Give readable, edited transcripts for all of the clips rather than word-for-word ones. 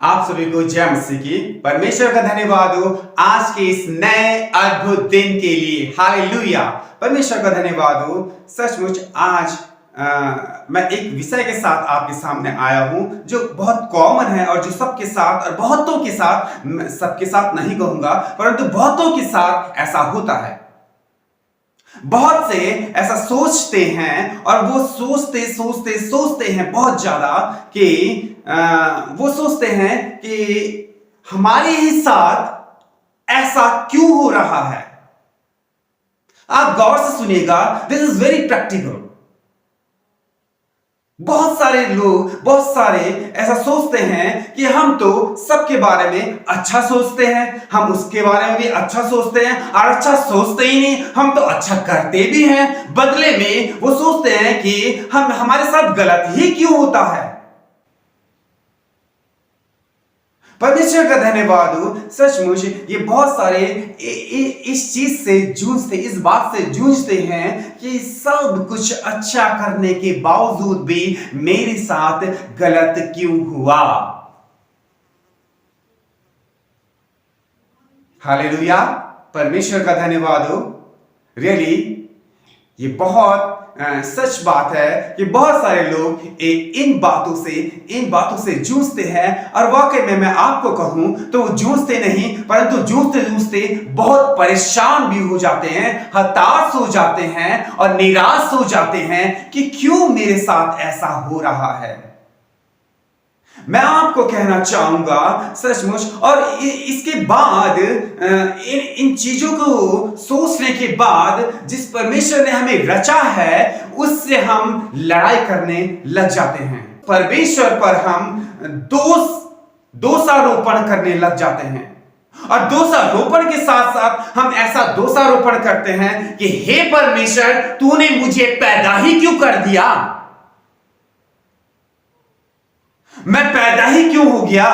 आप सभी को जय मसीह की। परमेश्वर का धन्यवाद हो आज के इस नए अद्भुत दिन के लिए। हालेलुया। परमेश्वर का धन्यवाद हो। सचमुच आज मैं एक विषय के साथ आपके सामने आया हूं जो बहुत कॉमन है और जो सबके साथ और बहुतों के साथ, सबके साथ नहीं कहूंगा परंतु बहुतों के साथ ऐसा होता है। बहुत से ऐसा सोचते हैं और वो सोचते हैं बहुत ज्यादा कि वो सोचते हैं कि हमारे ही साथ ऐसा क्यों हो रहा है। आप गौर से सुनिएगा, दिस इज वेरी प्रैक्टिकल। बहुत सारे ऐसा सोचते हैं कि हम तो सबके बारे में अच्छा सोचते हैं, हम उसके बारे में भी अच्छा सोचते हैं और अच्छा सोचते ही नहीं, हम तो अच्छा करते भी हैं। बदले में वो सोचते हैं कि हमारे साथ गलत ही क्यों होता है। परमेश्वर का धन्यवाद हो। सचमुच ये बहुत सारे इस चीज से जूझते, इस बात से जूझते हैं कि सब कुछ अच्छा करने के बावजूद भी मेरे साथ गलत क्यों हुआ। हालेलुया। परमेश्वर का धन्यवाद हो। रियली ये बहुत सच बात है कि बहुत सारे लोग इन बातों से जूझते हैं और वाकई में मैं आपको कहूं तो वो जूझते नहीं परंतु जूझते बहुत परेशान भी हो जाते हैं, हताश हो जाते हैं और निराश हो जाते हैं कि क्यों मेरे साथ ऐसा हो रहा है। मैं आपको कहना चाहूंगा सचमुच, और इसके बाद इन चीजों को सोचने के बाद जिस परमेश्वर ने हमें रचा है उससे हम लड़ाई करने लग जाते हैं। परमेश्वर पर हम दोषारोपण करने लग जाते हैं और दोषारोपण के साथ साथ हम ऐसा दोषारोपण करते हैं कि हे परमेश्वर, तूने मुझे पैदा ही क्यों कर दिया, मैं पैदा ही क्यों हो गया।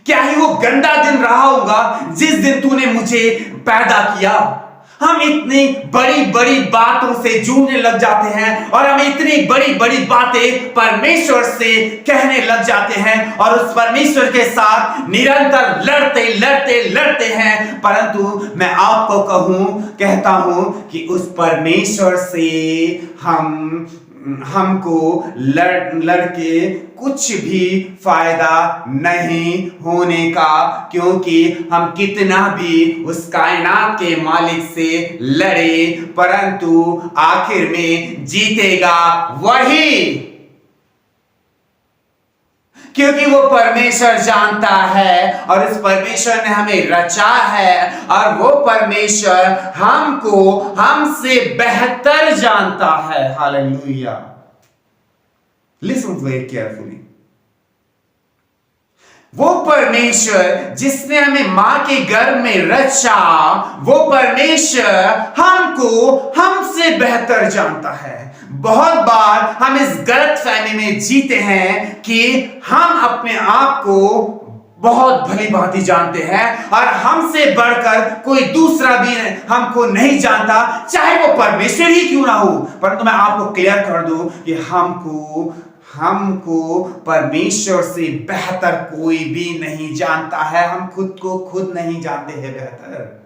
क्या ही वो गंदा दिन रहा होगा जिस दिन तूने मुझे पैदा किया। हम इतनी बड़ी बड़ी बातों से जूझने लग जाते हैं और हम इतनी बड़ी बड़ी बातें परमेश्वर से कहने लग जाते हैं और उस परमेश्वर के साथ निरंतर लड़ते हैं। परंतु मैं आपको कहता हूं कि उस परमेश्वर से हमको लड़के कुछ भी फायदा नहीं होने का, क्योंकि हम कितना भी उस कायनात के मालिक से लड़े परंतु आखिर में जीतेगा वही, क्योंकि वो परमेश्वर जानता है और इस परमेश्वर ने हमें रचा है और वो परमेश्वर हमसे बेहतर जानता है। हालेलुया। Listen very carefully. वो परमेश्वर जिसने हमें मां के गर्भ में रचा, वो परमेश्वर हमसे बेहतर जानता है। बहुत बार हम इस गलतफहमी में जीते हैं कि हम अपने आप को बहुत भली भांति जानते हैं और हमसे बढ़कर कोई दूसरा भी हमको नहीं जानता, चाहे वो परमेश्वर ही क्यों ना हो। परंतु मैं आपको क्लियर कर दूं कि हमको परमेश्वर से बेहतर कोई भी नहीं जानता है। हम खुद को खुद नहीं जानते हैं बेहतर।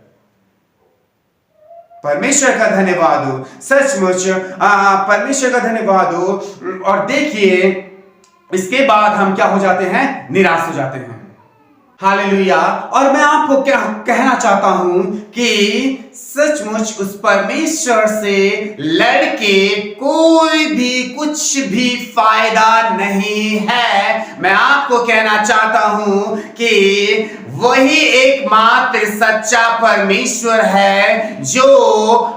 परमेश्वर का धन्यवाद हो। सचमुच परमेश्वर का धन्यवाद हो। और देखिए इसके बाद हम क्या हो जाते हैं, निराश हो जाते हैं। हालेलुया। और मैं आपको क्या कहना चाहता हूं कि सचमुच उस परमेश्वर से लड़के कोई भी कुछ भी फायदा नहीं है। मैं आपको कहना चाहता हूं कि वही एकमात्र सच्चा परमेश्वर है जो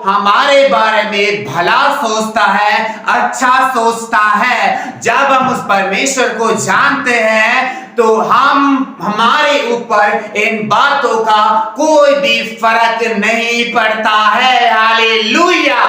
हमारे बारे में भला सोचता है, अच्छा सोचता है। जब हम उस परमेश्वर को जानते हैं तो हमारे ऊपर इन बातों का कोई भी फर्क नहीं पड़ता है। हालेलुया।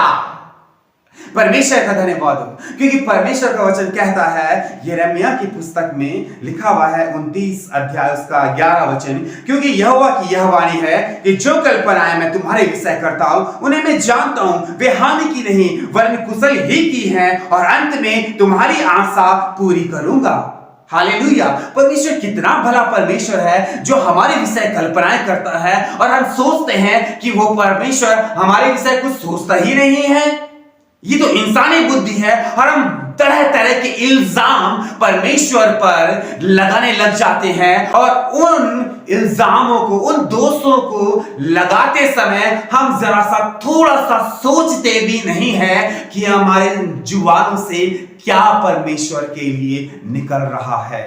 परमेश्वर का धन्यवाद हो, क्योंकि परमेश्वर का वचन कहता है यिर्मयाह की पुस्तक में लिखा हुआ है 29 अध्याय उसका 11 वचन, क्योंकि यहोवा की यह वाणी है कि जो कल्पनाएं मैं तुम्हारे विषय करता हूं उन्हें मैं जानता हूं, वे हानि की नहीं वरन कुशल ही की हैं और अंत में तुम्हारी आशा पूरी करूंगा। हालेलुया। परमेश्वर कितना भला परमेश्वर है जो हमारे विषय कल्पनाएं करता है, और हम सोचते हैं कि वो परमेश्वर हमारे विषय कुछ सोचता ही नहीं है। ये तो इंसानी बुद्धि है, और हम तरह तरह के इल्जाम परमेश्वर पर लगाने लग जाते हैं, और उन इल्जामों को, उन दोषों को लगाते समय हम जरा सा थोड़ा सा सोचते भी नहीं है कि हमारे जुबानों से क्या परमेश्वर के लिए निकल रहा है।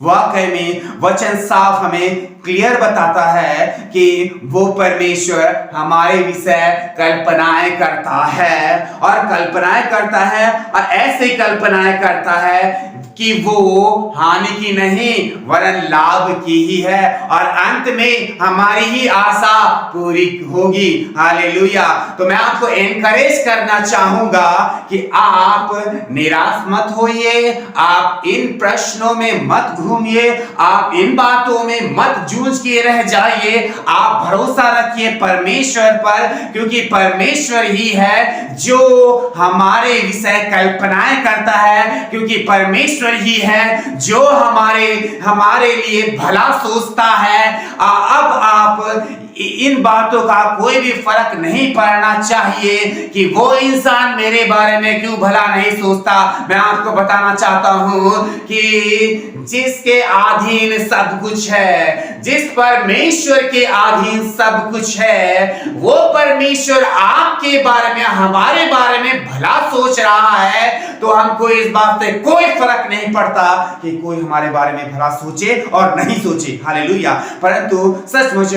वाकई में वचन साफ हमें क्लियर बताता है कि वो परमेश्वर हमारे विषय कल्पनाएं करता है, और कल्पनाएं करता है, और ऐसे कल्पनाएं करता है कि वो हानि की नहीं वरन लाभ की ही है, और अंत में हमारी ही आशा पूरी होगी। हालेलुया। तो मैं आपको एनकरेज करना चाहूंगा कि आप निराश मत होइए, आप इन प्रश्नों में मत घूमिए, आप इन बातों में मत जूझ के रह जाइए। आप भरोसा रखिए परमेश्वर पर, क्योंकि परमेश्वर ही है जो हमारे विषय कल्पनाएं करता है, क्योंकि परमेश्वर ही है जो हमारे लिए भला सोचता है। अब आप इन बातों का कोई भी फर्क नहीं पड़ना चाहिए कि वो इंसान मेरे बारे में क्यों भला नहीं सोचता। मैं आपको बताना चाहता हूं कि जिसके अधीन सब कुछ है, जिस परमेश्वर के अधीन सब कुछ है, वो परमेश्वर आपके बारे में, हमारे बारे में भला सोच रहा है। तो हमको इस बात से कोई फर्क नहीं पड़ता कि कोई हमारे बारे में भला सोचे और नहीं सोचे। हालेलुया। परंतु सचमुच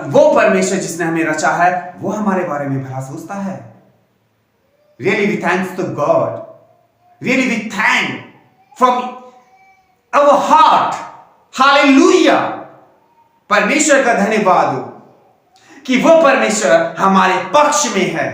वो परमेश्वर जिसने हमें रचा है वो हमारे बारे में भला सोचता है। Really we thanks to God, really we thank from our heart. Hallelujah. परमेश्वर का धन्यवाद हो कि वो परमेश्वर हमारे पक्ष में है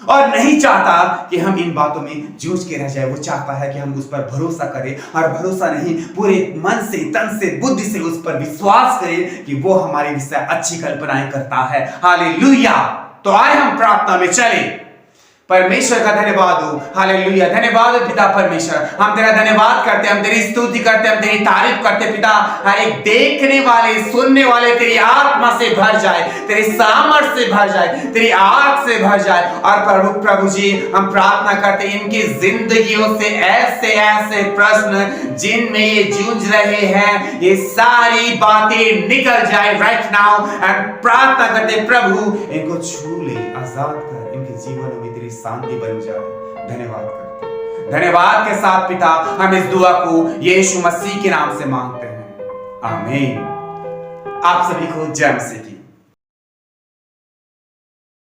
और नहीं चाहता कि हम इन बातों में जूझ के रह जाए। वो चाहता है कि हम उस पर भरोसा करें, और भरोसा नहीं, पूरे मन से, तन से, बुद्धि से उस पर विश्वास करें कि वो हमारे विषय अच्छी कल्पनाएं करता है। हालेलुया। तो आए हम प्रार्थना में चले। परमेश्वर का धन्यवाद हो। हालेलुया। धन्यवाद पिता परमेश्वर, हम तेरा धन्यवाद करते हैं, हम तेरी स्तुति करते हैं, हम तेरी तारीफ करते हैं पिता। हर एक देखने वाले, सुनने वाले तेरी आत्मा से भर जाए, तेरे सामर्थ से भर जाए, तेरी आग से भर जाए। और प्रभु जी, हम प्रार्थना करते हैं इनकी जिंदगियों से ऐसे ऐसे प्रश्न जिनमें ये जूझ रहे हैं, ये सारी बातें निकल जाए राइट नाउ। एंड प्रार्थना करते प्रभु इनको छू ले, आजाद कर, इनके जीवन में तेरी शांति बन जाए। धन्यवाद करते, धन्यवाद के साथ पिता हम इस दुआ को यीशु मसीह के नाम से मांगते हैं। आमीन। आप सभी को जय मसीह की।